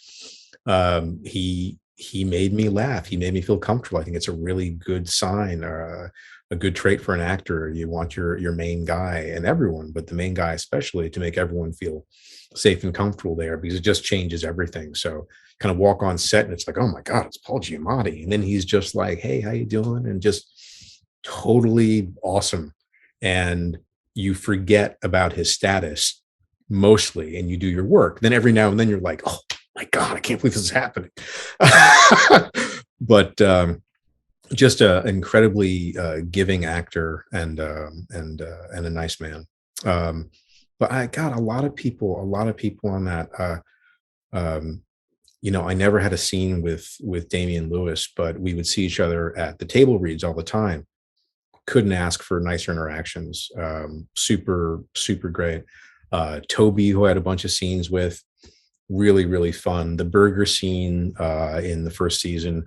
he made me laugh. He made me feel comfortable. I think it's a really good sign, or a good trait for an actor. You want your main guy, and everyone, but the main guy especially, to make everyone feel safe and comfortable there, because it just changes everything. So kind of walk on set and it's like, oh my God, it's Paul Giamatti. And then he's just like, hey, how you doing? And just totally awesome. And you forget about his status mostly, and you do your work. Then every now and then you're like, oh my God, I can't believe this is happening. But just an incredibly giving actor, and a nice man. But I got a lot of people on that. I never had a scene with Damian Lewis, but we would see each other at the table reads all the time. Couldn't ask for nicer interactions. Super, super great. Toby, who I had a bunch of scenes with, really, really fun. The burger scene in the first season,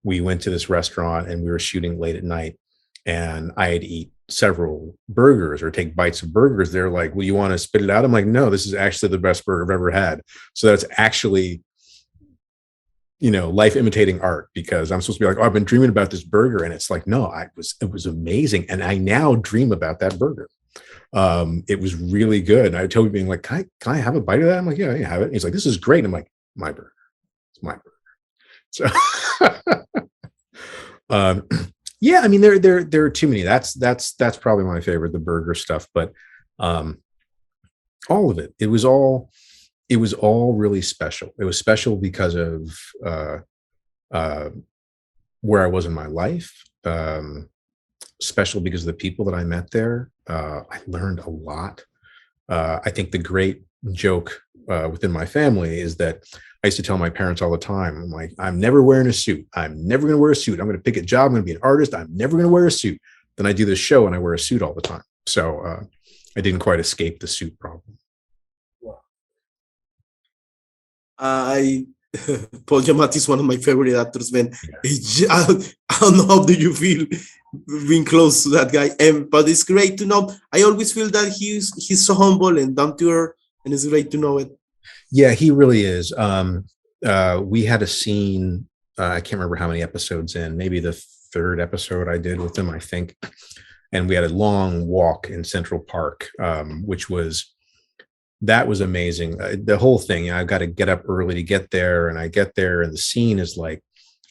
we went to this restaurant and we were shooting late at night, and I had to eat several burgers or take bites of burgers. They're like, well, you want to spit it out? I'm like, no, this is actually the best burger I've ever had. So that's actually, life imitating art, because I'm supposed to be like, oh, I've been dreaming about this burger. And it's like, no, it was amazing. And I now dream about that burger. It was really good. And I told him, being like, can I have a bite of that? I'm like, yeah, have it. And he's like, this is great. And I'm like, my burger. It's my burger. So, yeah, I mean, there are too many. That's probably my favorite, the burger stuff, but, all of it, it was all really special. It was special because of, where I was in my life, special because of the people that I met there. I learned a lot. I think the great joke within my family is that I used to tell my parents all the time, I'm like, I'm never wearing a suit. I'm never going to wear a suit. I'm going to pick a job. I'm going to be an artist. I'm never going to wear a suit. Then I do this show and I wear a suit all the time. So I didn't quite escape the suit problem. Paul Giamatti is one of my favorite actors, man. I don't know, how do you feel being close to that guy? But it's great to know. I always feel that he's so humble and down to earth, and it's great to know it. Yeah, he really is. We had a scene, I can't remember how many episodes in, maybe the third episode I did with him, I think. And we had a long walk in Central Park, which was amazing. The whole thing, I've got to get up early to get there, and I get there, and the scene is like,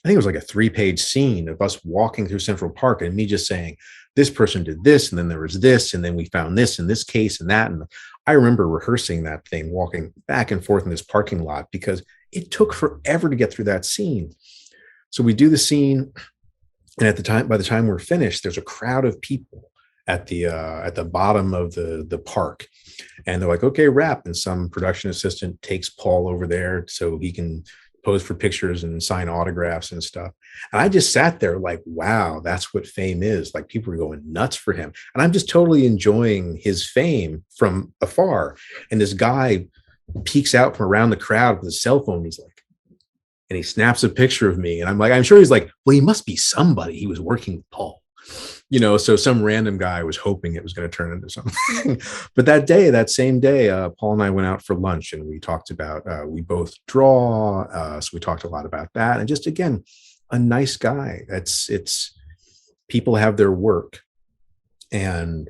I think it was like a 3-page scene of us walking through Central Park and me just saying, this person did this, and then there was this, and then we found this in this case and that. And I remember rehearsing that thing, walking back and forth in this parking lot, because it took forever to get through that scene. So we do the scene, and by the time we're finished, there's a crowd of people at the bottom of the park, and they're like, okay, wrap. And some production assistant takes Paul over there so he can pose for pictures and sign autographs and stuff. And I just sat there like, wow, that's what fame is. Like, people are going nuts for him, and I'm just totally enjoying his fame from afar. And this guy peeks out from around the crowd with his cell phone. He's like, and he snaps a picture of me, and I'm like, I'm sure he's like, well, he must be somebody. He was working with Paul. So some random guy was hoping it was going to turn into something. But that same day, Paul and I went out for lunch, and we talked about, we both draw. So we talked a lot about that. And just, again, a nice guy. It's people have their work. And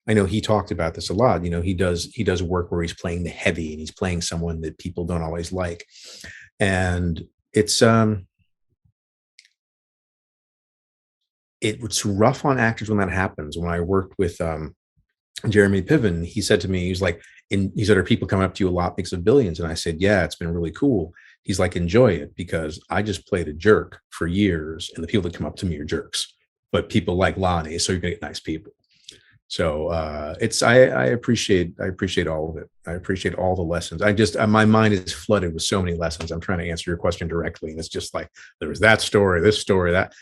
I know he talked about this a lot. He does work where he's playing the heavy, and he's playing someone that people don't always like. And it's rough on actors when that happens. When I worked with Jeremy Piven, he said to me, he said, are people coming up to you a lot because of Billions? And I said, yeah, it's been really cool. He's like, enjoy it, because I just played a jerk for years, and the people that come up to me are jerks, but people like Lonnie, so you're gonna get nice people. So I appreciate all of it. I appreciate all the lessons. My mind is flooded with so many lessons. I'm trying to answer your question directly, and it's just like, there was that story, this story, that.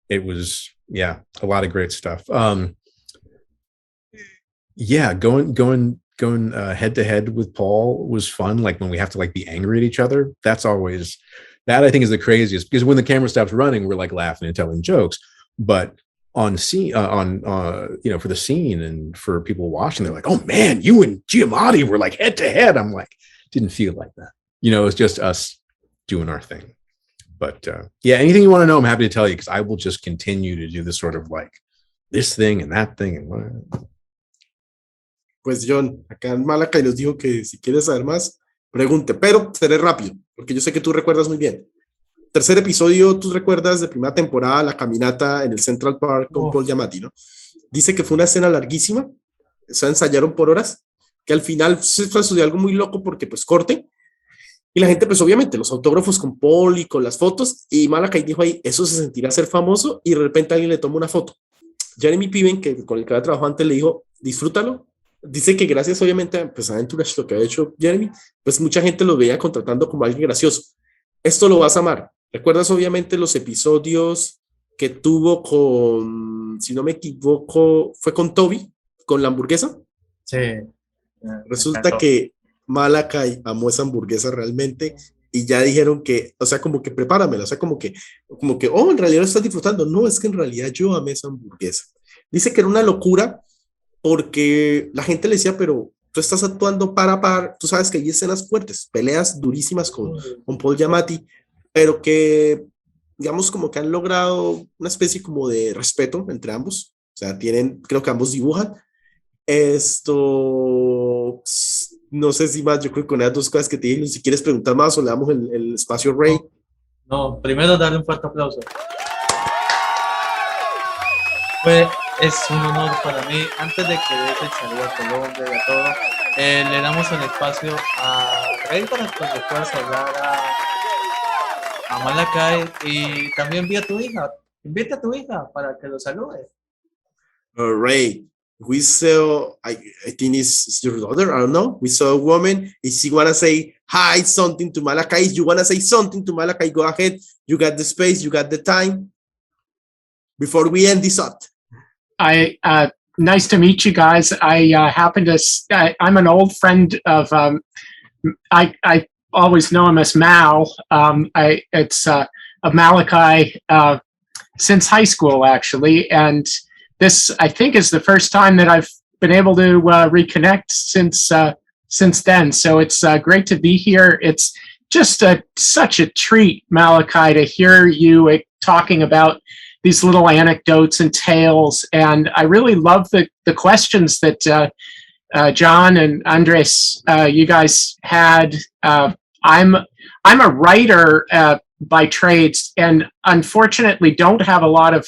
It was, yeah, a lot of great stuff. Yeah, going head to head with Paul was fun. Like, when we have to be angry at each other, that's always That I think is the craziest, because when the camera stops running, we're like laughing and telling jokes. But on scene, for the scene and for people watching, they're like, "Oh man, you and Giamatti were like head to head." I'm like, didn't feel like that. It's just us doing our thing. But yeah, anything you want to know, I'm happy to tell you, because I will just continue to do this sort of like this thing and that thing and whatever. Pues John, acá en Malachi nos dijo que si quieres saber más, pregunte, pero seré rápido, porque yo sé que tú recuerdas muy bien. Tercer episodio, tú recuerdas de primera temporada, la caminata en el Central Park con Paul Giamatti, ¿no? Dice que fue una escena larguísima, o sea, ensayaron por horas, que al final se sucedió algo muy loco porque pues corte, y la gente pues obviamente los autógrafos con Paul y con las fotos, y Malachi dijo ahí, eso se sentirá ser famoso, y de repente alguien le toma una foto. Jeremy Piven, que con el que había trabajado antes, le dijo, disfrútalo. Dice que gracias obviamente pues, a Aventuras, lo que había hecho Jeremy, pues mucha gente lo veía contratando como alguien gracioso. Esto lo vas a amar. ¿Recuerdas obviamente los episodios que tuvo con, si no me equivoco, fue con Toby, con la hamburguesa? Sí. Resulta que Malachi amó esa hamburguesa realmente y ya dijeron que, o sea, como que prepáramela, o sea, como que, oh, en realidad lo estás disfrutando. No, es que en realidad yo amé esa hamburguesa. Dice que era una locura porque la gente le decía, pero tú estás actuando par, tú sabes que hay escenas fuertes, peleas durísimas con Paul Giamatti, pero que, digamos, como que han logrado una especie como de respeto entre ambos, o sea, creo que ambos dibujan. Esto, no sé si más, yo creo que con esas dos cosas que te dije, si quieres preguntar más o le damos el espacio a Ray. No, primero darle un fuerte aplauso. Es un honor para mí, antes de que deje el saludo a Colombia y a todo, le damos el espacio a Ray para que le puedas hablar a Malachi, y también vi a tu hija. Invita a tu hija para que lo salude. Ray, we saw, I think it's your daughter, I don't know. We saw a woman. If she want to say hi, something to Malachi, if you want to say something to Malachi, go ahead. You got the space, you got the time. Before we end this up. Nice to meet you guys. I happen to, I'm an old friend of, I always know him as Mal. It's of Malachi since high school, actually. And this, I think, is the first time that I've been able to reconnect since then. So it's great to be here. It's just such a treat, Malachi, to hear you talking about these little anecdotes and tales. And I really love the questions that John and Andres, you guys had. I'm a writer by trades, and unfortunately don't have a lot of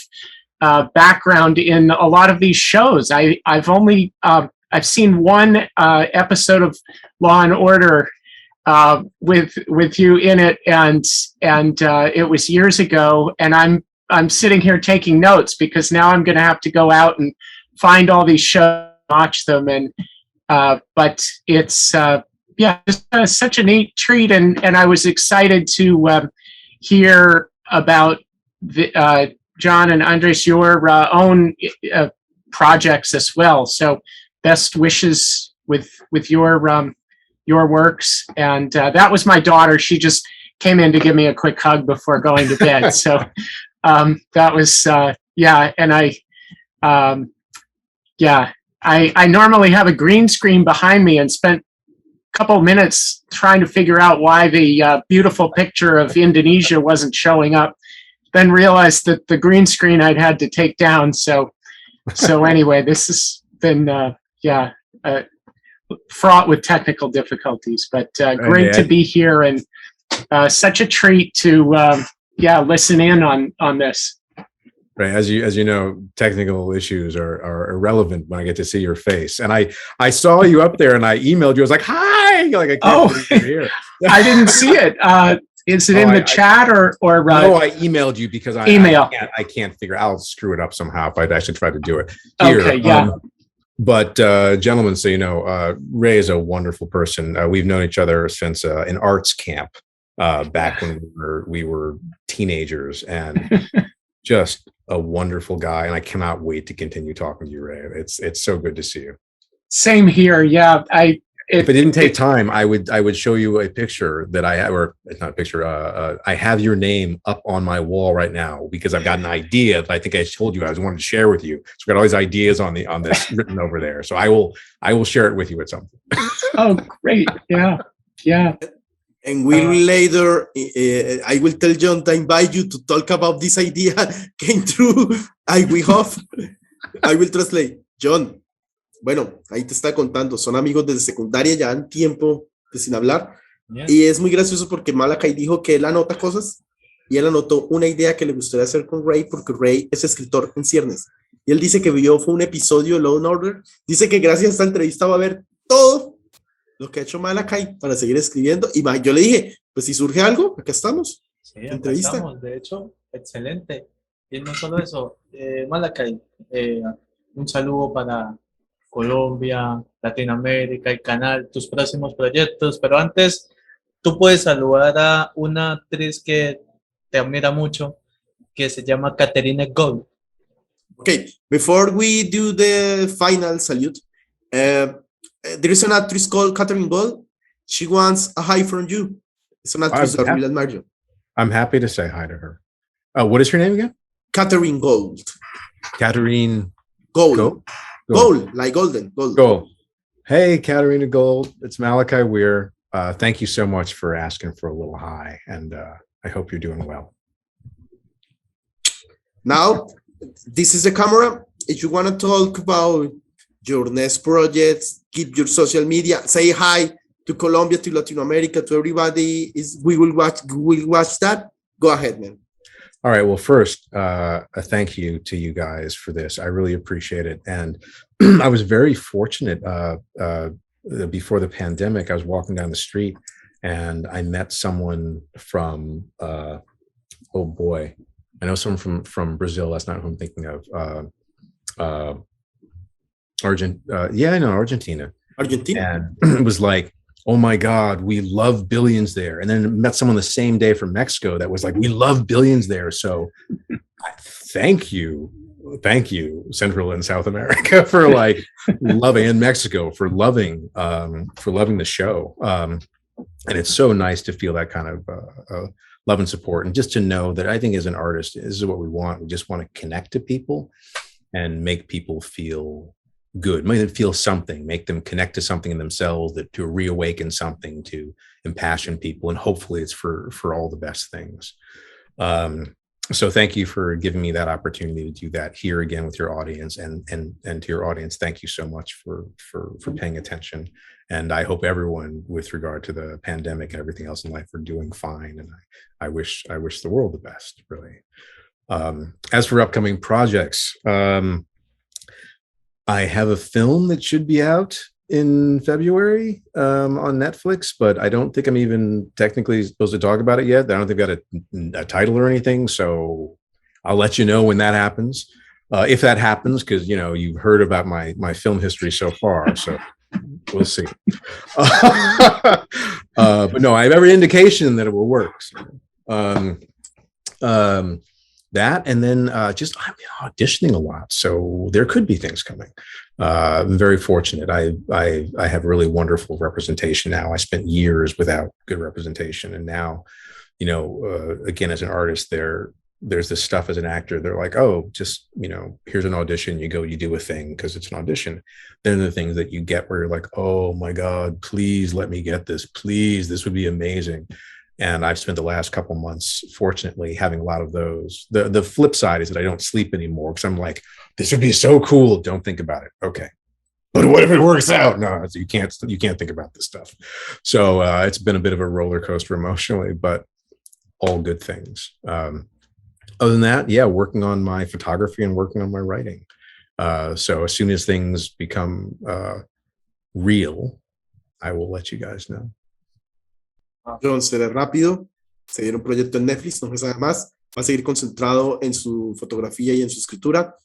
background in a lot of these shows. I've only I've seen one episode of Law and Order with you in it, and it was years ago. And I'm sitting here taking notes because now I'm going to have to go out and find all these shows, watch them, and but it's it's such a neat treat, and I was excited to hear about the John and Andres, your own projects as well. So best wishes with your works. And that was my daughter. She just came in to give me a quick hug before going to bed. So that was and I normally have a green screen behind me, and spent a couple minutes trying to figure out why the beautiful picture of Indonesia wasn't showing up, then realized that the green screen I'd had to take down. So anyway, this has been fraught with technical difficulties, but great to be here, and such a treat to listen in on this. Right, as you know, technical issues are irrelevant when I get to see your face. And I saw you up there, and I emailed you. I was like, "Hi!" Like, I can't believe you're here. I didn't see it. Is it in the chat or? No, I emailed you because I can't figure. I'll screw it up somehow if I'd actually try to do it here. Okay, yeah. But gentlemen, so you know, Ray is a wonderful person. We've known each other since an arts camp back when we were teenagers, and just a wonderful guy. And I cannot wait to continue talking to you, Ray. It's so good to see you. Same here. Yeah, if it didn't take time, I would show you a picture that I have, or it's not a picture. I have your name up on my wall right now because I've got an idea that I think I told you I was wanting to share with you. So I've got all these ideas on this written over there. So I will share it with you at some point. Oh, great! Yeah. And later, I will tell John to invite you to talk about this idea came through. We hope. I will translate. John, bueno, ahí te está contando, son amigos desde secundaria, ya han tiempo sin hablar. Yeah. Y es muy gracioso porque Malachi dijo que él anota cosas y él anotó una idea que le gustaría hacer con Ray porque Ray es escritor en ciernes. Y él dice que fue un episodio de Law & Order. Dice que gracias a esta entrevista va a ver todo lo que ha hecho Malachi para seguir escribiendo. Y yo le dije, pues si surge algo, acá estamos. Sí, entrevista. Estamos, de hecho, excelente. Y no solo eso, Malachi, un saludo para Colombia, Latinoamérica, el canal, tus próximos proyectos. Pero antes, tú puedes saludar a una actriz que te admira mucho, que se llama Catherine Gold. Okay, before we do the final salute, there is an actress called Catherine Gold. She wants a hi from you. It's an actress that really admires you. I'm happy to say hi to her. What is her name again? Catherine Gold. Catherine Gold. Gold, like golden. Gold. Hey, Katarina Gold. It's Malachi Weir. Thank you so much for asking for a little hi, and I hope you're doing well. Now, this is the camera. If you want to talk about your next projects, keep your social media, say hi to Colombia, to Latin America, to everybody. We will watch that. Go ahead, man. All right. Well, first, a thank you to you guys for this. I really appreciate it. And I was very fortunate before the pandemic. I was walking down the street and I met someone from, oh boy, I know someone from Brazil. That's not who I'm thinking of. Argentina. And it was like, oh my God, we love Billions there. And then met someone the same day from Mexico that was like, we love Billions there. So thank you, Central and South America for like loving, and Mexico for loving the show. And it's so nice to feel that kind of love and support. And just to know that I think as an artist, this is what we want. We just want to connect to people and make people feel good, make them feel something, make them connect to something in themselves, that to reawaken something, to impassion people, and hopefully it's for all the best things. So thank you for giving me that opportunity to do that here again with your audience, and to your audience, thank you so much for paying attention. And I hope everyone, with regard to the pandemic and everything else in life, are doing fine. And I wish the world the best, really. As for upcoming projects, I have a film that should be out in February on Netflix, but I don't think I'm even technically supposed to talk about it yet. I don't think I've got a title or anything, so I'll let you know when that happens. If that happens, because you've heard about my film history so far, so we'll see. But no, I have every indication that it will work. So. That, and then just I've been auditioning a lot, so there could be things coming. I'm very fortunate. I have really wonderful representation now. I spent years without good representation, and now, again, as an artist, there's this stuff as an actor. They're like, oh, just here's an audition. You go, you do a thing because it's an audition. Then the things that you get where you're like, oh my God, please let me get this. Please, this would be amazing. And I've spent the last couple months, fortunately, having a lot of those. The flip side is that I don't sleep anymore because I'm like, this would be so cool. Don't think about it. Okay. But what if it works out? No, you can't think about this stuff. So it's been a bit of a roller coaster emotionally, but all good things. Other than that, yeah, working on my photography and working on my writing. So as soon as things become real, I will let you guys know. John, será rápido, se viene un proyecto en Netflix, no se sabe más, va a seguir concentrado en su fotografía y en su escritura.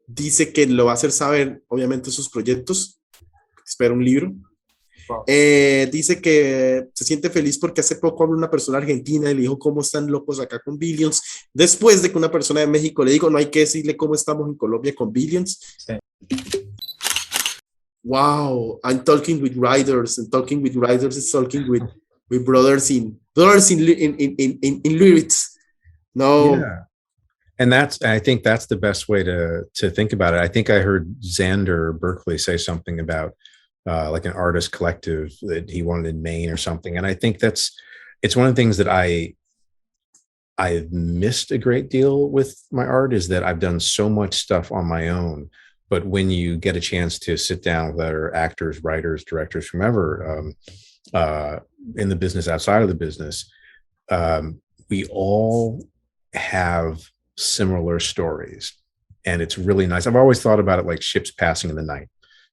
Dice que lo va a hacer saber, obviamente, sus proyectos. Espera un libro. Wow. Dice que se siente feliz porque hace poco habló una persona argentina y le dijo cómo están locos acá con Billions, después de que una persona de México le dijo, no hay que decirle cómo estamos en Colombia con Billions. Sí. wow, I'm talking with writers, and talking with writers is talking with brothers in lyrics. No, Yeah. And I think that's the best way to think about it. I think I heard Xander Berkeley say something about like an artist collective that he wanted in Maine or something. And I think it's one of the things that I've missed a great deal with my art, is that I've done so much stuff on my own. But when you get a chance to sit down with other actors, writers, directors, whomever in the business, outside of the business, we all have similar stories, and it's really nice. I've always thought about it like ships passing in the night.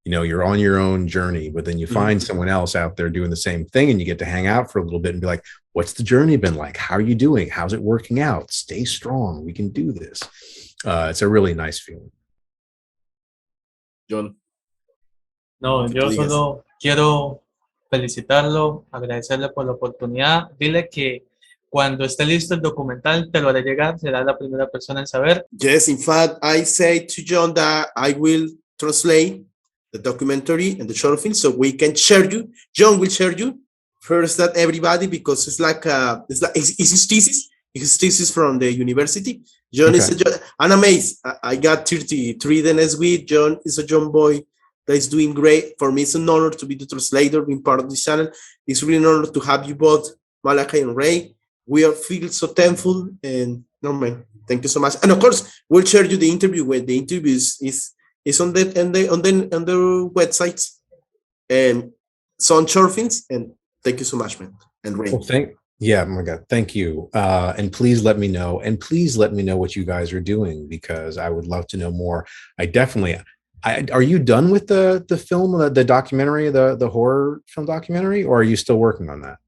You know, you're on your own journey, but then you find someone else out there doing the same thing, and you get to hang out for a little bit and be like, what's the journey been like? How are you doing? How's it working out? Stay strong. We can do this. It's a really nice feeling. John. No, yo solo quiero felicitarlo, agradecerle por la oportunidad. Dile que cuando esté listo el documental te lo haré llegar. Será la primera persona en saber. Yes, in fact, I say to John that I will translate the documentary and the short film so we can share you. John will share you first that everybody, because it's like it's his thesis. His thesis from the university. John is I'm amazed. I got 33 the next week. John is a young boy that is doing great. For me, it's an honor to be the translator, being part of this channel. It's really an honor to have you both, Malachi and Ray. We feel so thankful, and no man, thank you so much. And of course, we'll share you the interview when the interview is on the websites and some short films. And thank you so much, man. And Ray. Well, yeah, oh my God, thank you. And please let me know. And please let me know what you guys are doing, because I would love to know more. Are you done with the film, the documentary, the horror film documentary, or are you still working on that?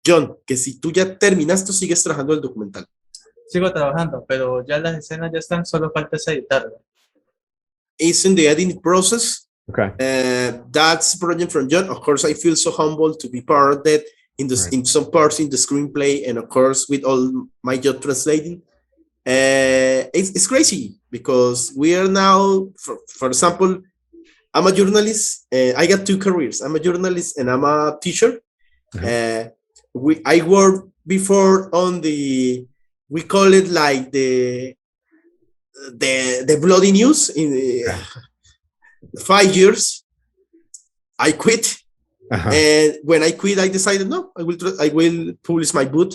John, que si tú ya terminaste, sigues trabajando el documental. Sigo trabajando, pero ya las escenas ya están, solo falta editarlo. It's in the editing process. Okay. That's a project from John. Of course, I feel so humbled to be part of that. In some parts in the screenplay, and of course with all my job translating, it's crazy because we are now, for example, I'm a journalist. I got two careers. I'm a journalist and I'm a teacher. I worked before on we call it like the bloody news in 5 years. I quit. And when I quit, I decided, no, I will publish my book.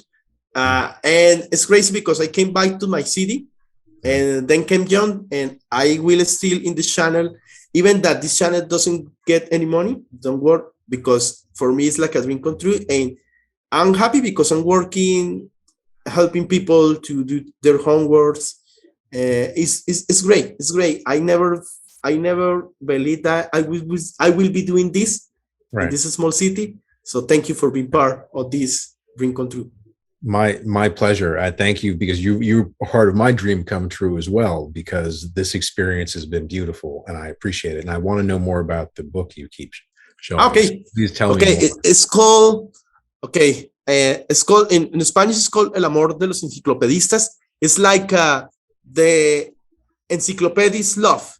And it's crazy because I came back to my city, and then came John, and I will still in this channel, even that this channel doesn't get any money, don't worry, because for me, it's like a dream come true. And I'm happy because I'm working, helping people to do their homeworks. It's great. It's great. I never believed that I will be doing this. Right. In this small city. So thank you for being part of this dream come true. My pleasure. I thank you, because you're part of my dream come true as well, because this experience has been beautiful and I appreciate it. And I want to know more about the book you keep showing. Okay. Please tell me more. It's called in Spanish, it's called El Amor de los Enciclopedistas. It's like the encyclopedia's love.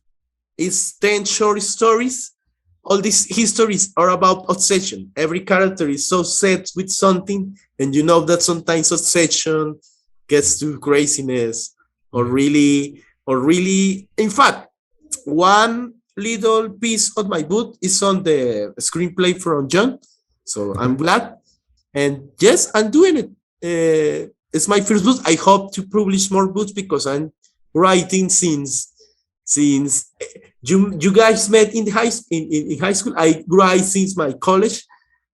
It's 10 short stories. All these histories are about obsession. Every character is so obsessed with something, and you know that sometimes obsession gets to craziness, or really. In fact, one little piece of my book is on the screenplay from John, so I'm glad. And yes, I'm doing it. It's my first book. I hope to publish more books because I'm writing since you guys met in high school. I write since my college.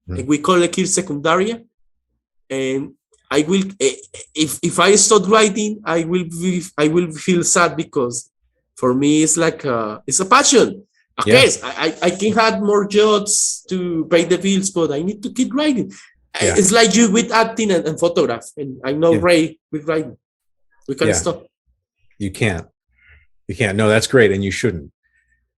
We call it here secundaria, and I will if I start writing, I will feel sad because for me it's like it's a passion. Yes, I can have more jobs to pay the bills, but I need to keep writing. It's like you with acting and photograph, and I know Ray with writing. We can't stop. You can't. No, that's great, and you shouldn't.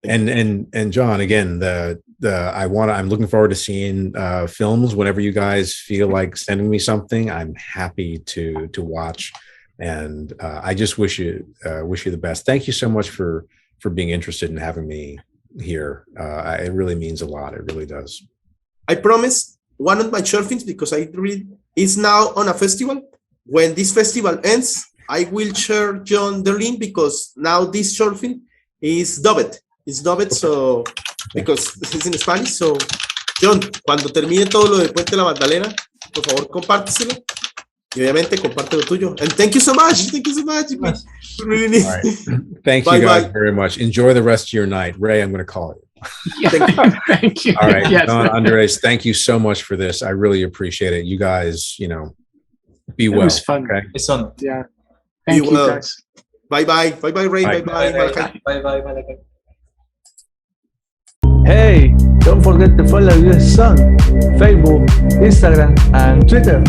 And John, again, I'm looking forward to seeing films whenever you guys feel like sending me something. I'm happy to watch, and I just wish you the best. Thank you so much for being interested in having me here. It really means a lot. It really does. I promise one of my short films, because I read, is now on a festival. When this festival ends, I will share John the link, because now this short film is dubbed. It's dubbed, so because it's in Spanish. So, John, cuando termine todo lo de Puente de la Magdalena, por favor, compárteselo. Y obviamente comparte lo tuyo. And thank you so much. Thank you so much. Really neat. All right. Thank you guys very much. Enjoy the rest of your night. Ray, I'm going to call it. Yeah, thank you. All right, Yes. Don, Andres, thank you so much for this. I really appreciate it. You guys, be well. It was fun. Okay. It's on. Yeah. Thank you, guys. Bye-bye. Bye-bye, Ray. Bye. Bye-bye, Malachi. Bye, Malachi. Hey, don't forget to follow your son, Facebook, Instagram, and Twitter.